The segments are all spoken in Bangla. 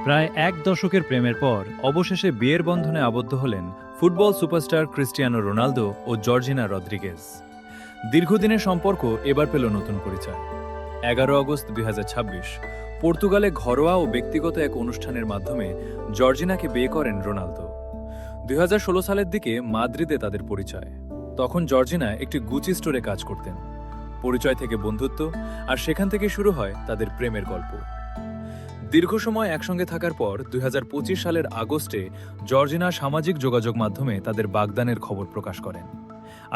প্রায় এক দশকের প্রেমের পর অবশেষে বিয়ের বন্ধনে আবদ্ধ হলেন ফুটবল সুপারস্টার ক্রিস্টিয়ানো রোনালদো ও জর্জিনা রদ্রিগেজ। দীর্ঘদিনের সম্পর্ক এবার পেল নতুন পরিচয়। 11 আগস্ট 2026 পর্তুগালে ঘরোয়া ও ব্যক্তিগত এক অনুষ্ঠানের মাধ্যমে জর্জিনাকে বিয়ে করেন রোনালদো। 2016 সালের দিকে মাদ্রিদে তাদের পরিচয়। তখন জর্জিনা একটি গুচি স্টোরে কাজ করতেন। পরিচয় থেকে বন্ধুত্ব, আর সেখান থেকে শুরু হয় তাদের প্রেমের গল্প। দীর্ঘ সময় একসঙ্গে থাকার পর 2025 সালের আগস্টে জর্জিনা সামাজিক যোগাযোগ মাধ্যমে তাদের বাগদানের খবর প্রকাশ করেন।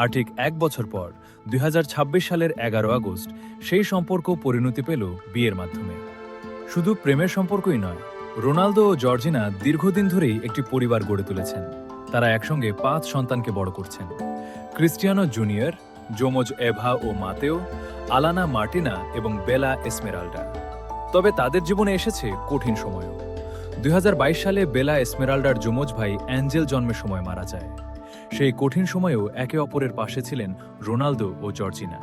আর ঠিক এক বছর পর 2026 সালের 11 আগস্ট সেই সম্পর্ক পরিণতি পেল বিয়ের মাধ্যমে। শুধু প্রেমের সম্পর্কই নয়, রোনালদো ও জর্জিনা দীর্ঘদিন ধরেই একটি পরিবার গড়ে তুলেছেন। তারা একসঙ্গে 5 সন্তানকে বড় করছেন: ক্রিস্টিয়ানো জুনিয়র, যমজ এভা ও মাতেও, আলানা মার্টিনা এবং বেলা এসমেরাল্ডা। তবে তাদের জীবনে এসেছে কঠিন সময়ও। 2022 সালে বেলা এসমেরাল্ডার যমজ ভাই অ্যাঞ্জেল জন্মের সময় মারা যায়। সেই কঠিন সময়েও একে অপরের পাশে ছিলেন রোনালদো ও জর্জিনা।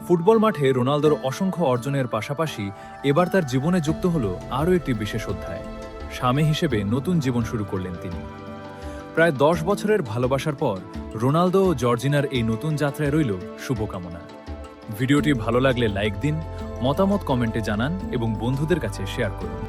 ফুটবল মাঠে রোনালদোর অসংখ্য অর্জনের পাশাপাশি এবার তার জীবনে যুক্ত হল আরও একটি বিশেষ অধ্যায়। স্বামী হিসেবে নতুন জীবন শুরু করলেন তিনি। প্রায় 10 বছরের ভালোবাসার পর রোনালদো ও জর্জিনার এই নতুন যাত্রায় রইল শুভকামনা। ভিডিওটি ভালো লাগলে লাইক দিন, মতামত কমেন্টে জানান এবং বন্ধুদের কাছে শেয়ার করুন।